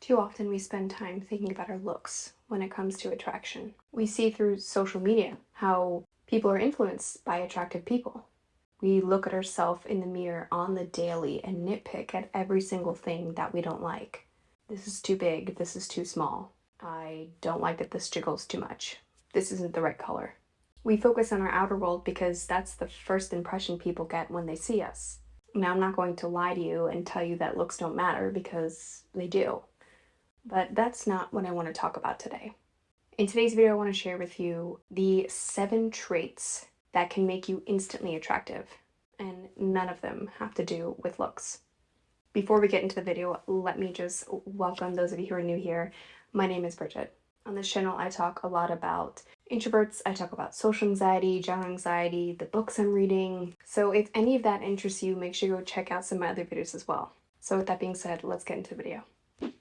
Too often we spend time thinking about our looks when it comes to attraction. We see through social media how people are influenced by attractive people. We look at ourselves in the mirror on the daily and nitpick at every single thing that we don't like. This is too big, this is too small. I don't like that this jiggles too much. This isn't the right color. We focus on our outer world because that's the first impression people get when they see us. Now, I'm not going to lie to you and tell you that looks don't matter, because they do. But that's not what I want to talk about today. In today's video, I want to share with you the 7 traits that can make you instantly attractive, and none of them have to do with looks. Before we get into the video, let me just welcome those of you who are new here. My name is Bridget. On this channel, I talk a lot about introverts, I talk about social anxiety, general anxiety, the books I'm reading. So if any of that interests you, make sure you go check out some of my other videos as well. So with that being said, let's get into the video.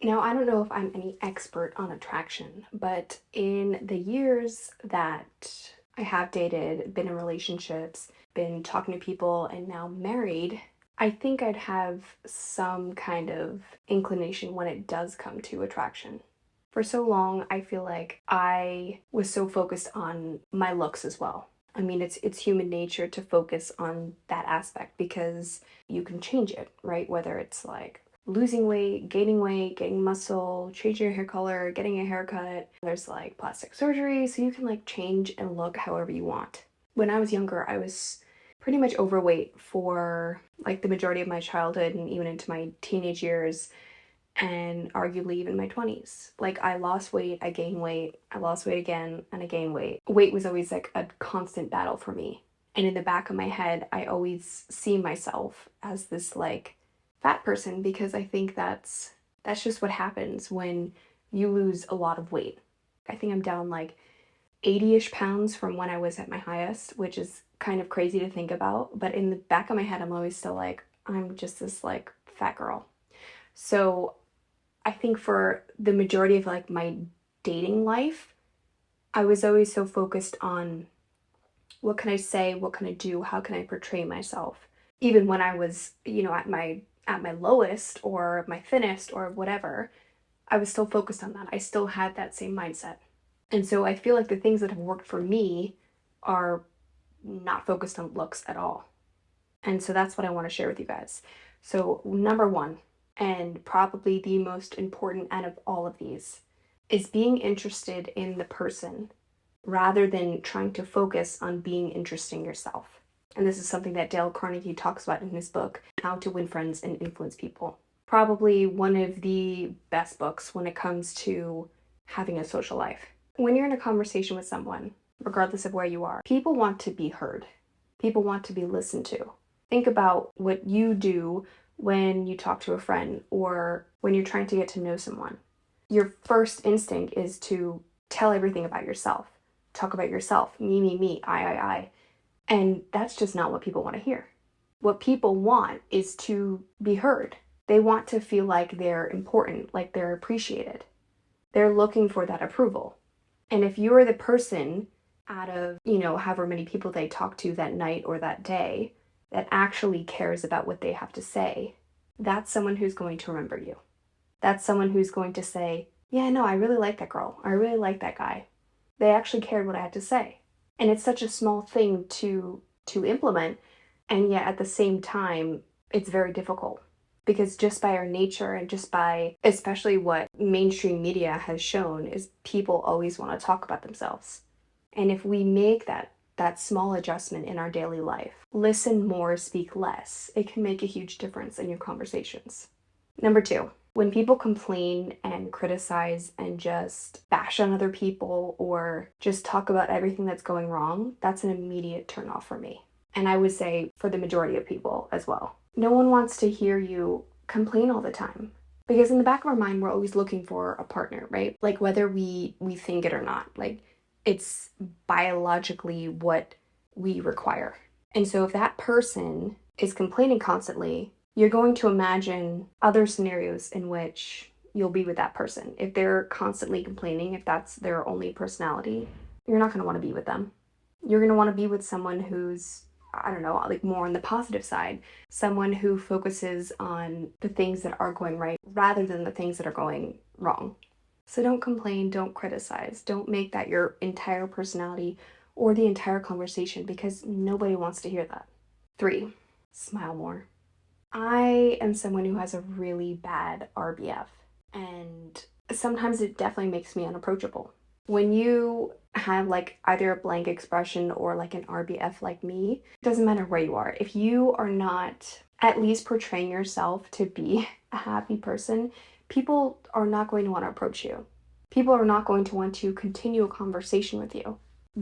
Now, I don't know if I'm any expert on attraction, but in the years that I have dated, been in relationships, been talking to people, and now married, I think I'd have some kind of inclination when it does come to attraction. For so long, I feel like I was so focused on my looks as well. I mean, it's human nature to focus on that aspect because you can change it, right? Whether it's like losing weight, gaining muscle, changing your hair color, getting a haircut. There's like plastic surgery, so you can like change and look however you want. When I was younger, I was pretty much overweight for like the majority of my childhood and even into my teenage years, and arguably even my 20s. Like, I lost weight, I gained weight, I lost weight again, and I gained weight. Weight was always like a constant battle for me. And in the back of my head, I always see myself as this like fat person, because I think that's just what happens when you lose a lot of weight. I think I'm down like 80-ish pounds from when I was at my highest, which is kind of crazy to think about. But in the back of my head, I'm always still like, I'm just this like fat girl. So I think for the majority of like my dating life, I was always so focused on what can I say, what can I do, how can I portray myself. Even when I was, at my lowest or my thinnest or whatever, I was still focused on that. I still had that same mindset. And so I feel like the things that have worked for me are not focused on looks at all. And so that's what I want to share with you guys. So number 1, and probably the most important out of all of these, is being interested in the person rather than trying to focus on being interesting yourself. And this is something that Dale Carnegie talks about in his book, How to Win Friends and Influence People. Probably one of the best books when it comes to having a social life. When you're in a conversation with someone, regardless of where you are, people want to be heard. People want to be listened to. Think about what you do when you talk to a friend or when you're trying to get to know someone. Your first instinct is to tell everything about yourself. Talk about yourself. Me, I. And that's just not what people want to hear. What people want is to be heard. They want to feel like they're important, like they're appreciated. They're looking for that approval. And if you're the person out of, however many people they talk to that night or that day that actually cares about what they have to say, that's someone who's going to remember you. That's someone who's going to say, yeah, no, I really like that girl. I really like that guy. They actually cared what I had to say. And it's such a small thing to implement, and yet at the same time, it's very difficult. Because just by our nature and just by, especially what mainstream media has shown, is people always want to talk about themselves. And if we make that small adjustment in our daily life, listen more, speak less, it can make a huge difference in your conversations. Number 2, when people complain and criticize and just bash on other people or just talk about everything that's going wrong, that's an immediate turnoff for me. And I would say for the majority of people as well. No one wants to hear you complain all the time. Because in the back of our mind, we're always looking for a partner, right? Like, whether we think it or not. Like, it's biologically what we require. And so if that person is complaining constantly, you're going to imagine other scenarios in which you'll be with that person. If they're constantly complaining, if that's their only personality, you're not going to want to be with them. You're going to want to be with someone who's, I don't know, like more on the positive side. Someone who focuses on the things that are going right rather than the things that are going wrong. So don't complain, don't criticize, don't make that your entire personality or the entire conversation, because nobody wants to hear that. 3, smile more. I am someone who has a really bad RBF, and sometimes it definitely makes me unapproachable. When you have like either a blank expression or like an RBF like me, it doesn't matter where you are. If you are not at least portraying yourself to be a happy person, people are not going to want to approach you. People are not going to want to continue a conversation with you.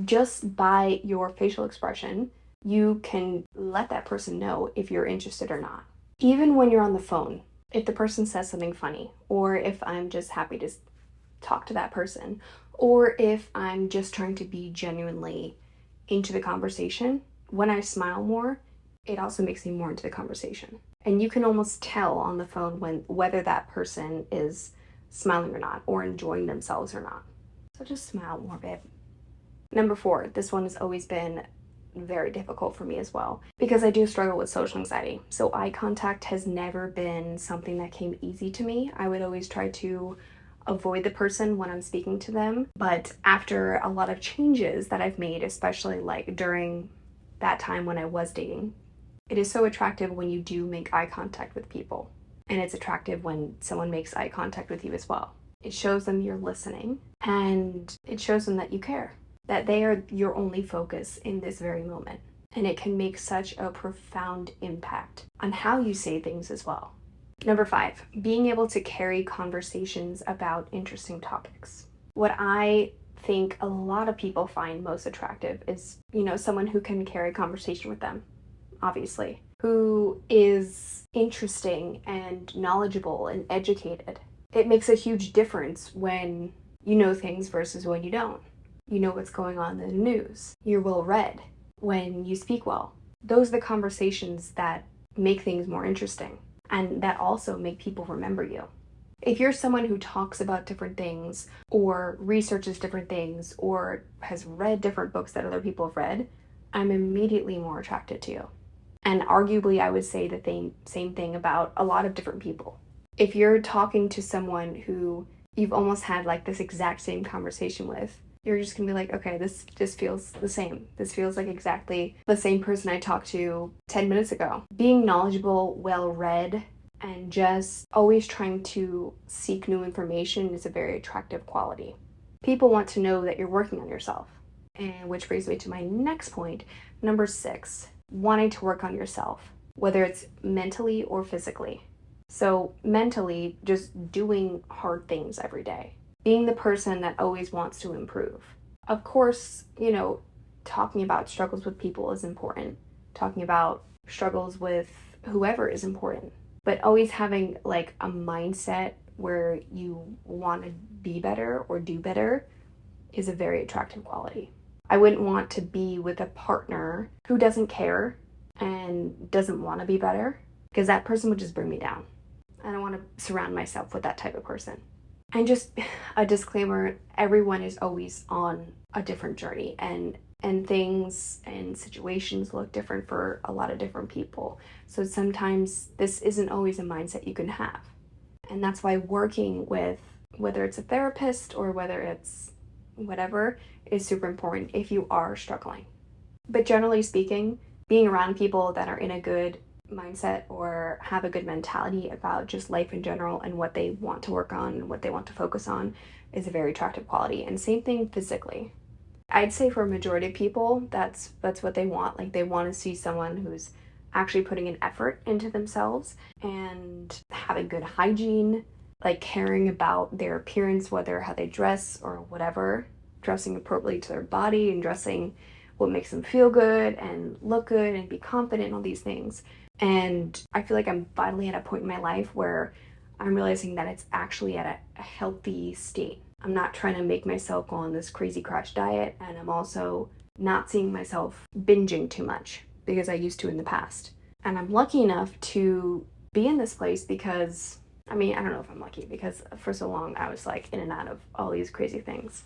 Just by your facial expression, you can let that person know if you're interested or not. Even when you're on the phone, if the person says something funny, or if I'm just happy to talk to that person, or if I'm just trying to be genuinely into the conversation, when I smile more, it also makes me more into the conversation. And you can almost tell on the phone whether that person is smiling or not, or enjoying themselves or not. So just smile more, babe. Number 4, this one has always been very difficult for me as well, because I do struggle with social anxiety. So eye contact has never been something that came easy to me. I would always try to avoid the person when I'm speaking to them. But after a lot of changes that I've made, especially like during that time when I was dating, it is so attractive when you do make eye contact with people. And it's attractive when someone makes eye contact with you as well. It shows them you're listening, and it shows them that you care, that they are your only focus in this very moment. And it can make such a profound impact on how you say things as well. Number 5, being able to carry conversations about interesting topics. What I think a lot of people find most attractive is, someone who can carry conversation with them, obviously, who is interesting and knowledgeable and educated. It makes a huge difference when you know things versus when you don't. You know what's going on in the news. You're well read when you speak well. Those are the conversations that make things more interesting, and that also make people remember you. If you're someone who talks about different things, or researches different things, or has read different books that other people have read, I'm immediately more attracted to you. And arguably, I would say the same thing about a lot of different people. If you're talking to someone who you've almost had like this exact same conversation with, you're just gonna be like, okay, this just feels the same. This feels like exactly the same person I talked to 10 minutes ago. Being knowledgeable, well-read, and just always trying to seek new information is a very attractive quality. People want to know that you're working on yourself. And which brings me to my next point, number 6, wanting to work on yourself, whether it's mentally or physically. So mentally, just doing hard things every day. Being the person that always wants to improve. Of course, talking about struggles with people is important. Talking about struggles with whoever is important. But always having like a mindset where you want to be better or do better is a very attractive quality. I wouldn't want to be with a partner who doesn't care and doesn't want to be better, because that person would just bring me down. I don't want to surround myself with that type of person. And just a disclaimer, everyone is always on a different journey, and things and situations look different for a lot of different people. So sometimes this isn't always a mindset you can have. And that's why working with, whether it's a therapist or whether it's whatever, is super important if you are struggling. But generally speaking, being around people that are in a good mindset or have a good mentality about just life in general and what they want to work on and what they want to focus on is a very attractive quality. And same thing physically. I'd say for a majority of people, that's what they want. Like, they want to see someone who's actually putting an effort into themselves and having good hygiene, like caring about their appearance, whether how they dress or whatever, dressing appropriately to their body and dressing what makes them feel good and look good and be confident and all these things. And I feel like I'm finally at a point in my life where I'm realizing that it's actually at a healthy state. I'm not trying to make myself go on this crazy crash diet, and I'm also not seeing myself binging too much because I used to in the past. And I'm lucky enough to be in this place because, I don't know if I'm lucky, because for so long I was like in and out of all these crazy things.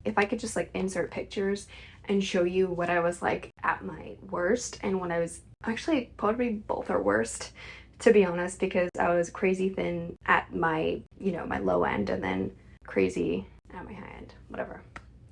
If I could just like insert pictures and show you what I was like at my worst and when I was, actually probably both are worst, to be honest, because I was crazy thin at my, my low end and then crazy at my high end, whatever.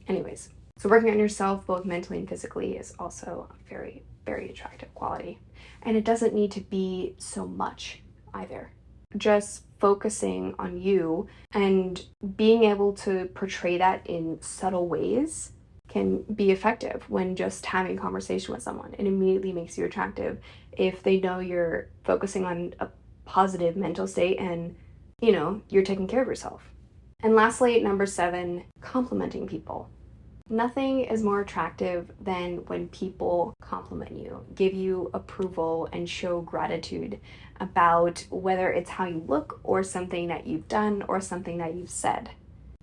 Anyways, so working on yourself both mentally and physically is also a very, very attractive quality. And it doesn't need to be so much either. Just focusing on you and being able to portray that in subtle ways can be effective when just having a conversation with someone. It immediately makes you attractive if they know you're focusing on a positive mental state and, you're taking care of yourself. And lastly, number 7, complimenting people. Nothing is more attractive than when people compliment you, give you approval, and show gratitude about whether it's how you look or something that you've done or something that you've said.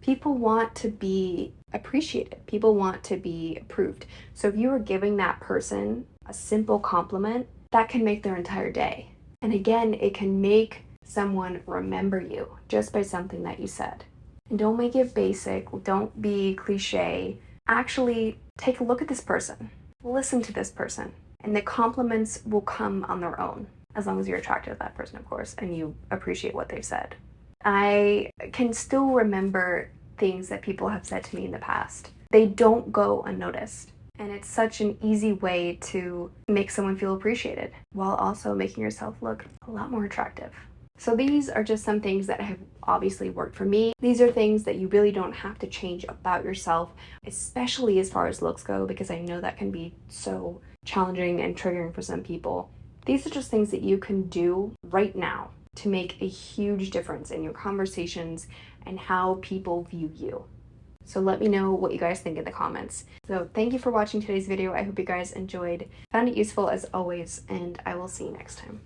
People want to be appreciated. People want to be approved. So if you are giving that person a simple compliment, that can make their entire day. And again, it can make someone remember you just by something that you said. And don't make it basic. Don't be cliche. Actually, take a look at this person. Listen to this person. And the compliments will come on their own, as long as you're attracted to that person, of course, and you appreciate what they've said. I can still remember things that people have said to me in the past. They don't go unnoticed. And it's such an easy way to make someone feel appreciated while also making yourself look a lot more attractive. So these are just some things that have obviously worked for me. These are things that you really don't have to change about yourself, especially as far as looks go, because I know that can be so challenging and triggering for some people. These are just things that you can do right now to make a huge difference in your conversations and how people view you. So let me know what you guys think in the comments. So thank you for watching today's video. I hope you guys enjoyed, found it useful as always, and I will see you next time.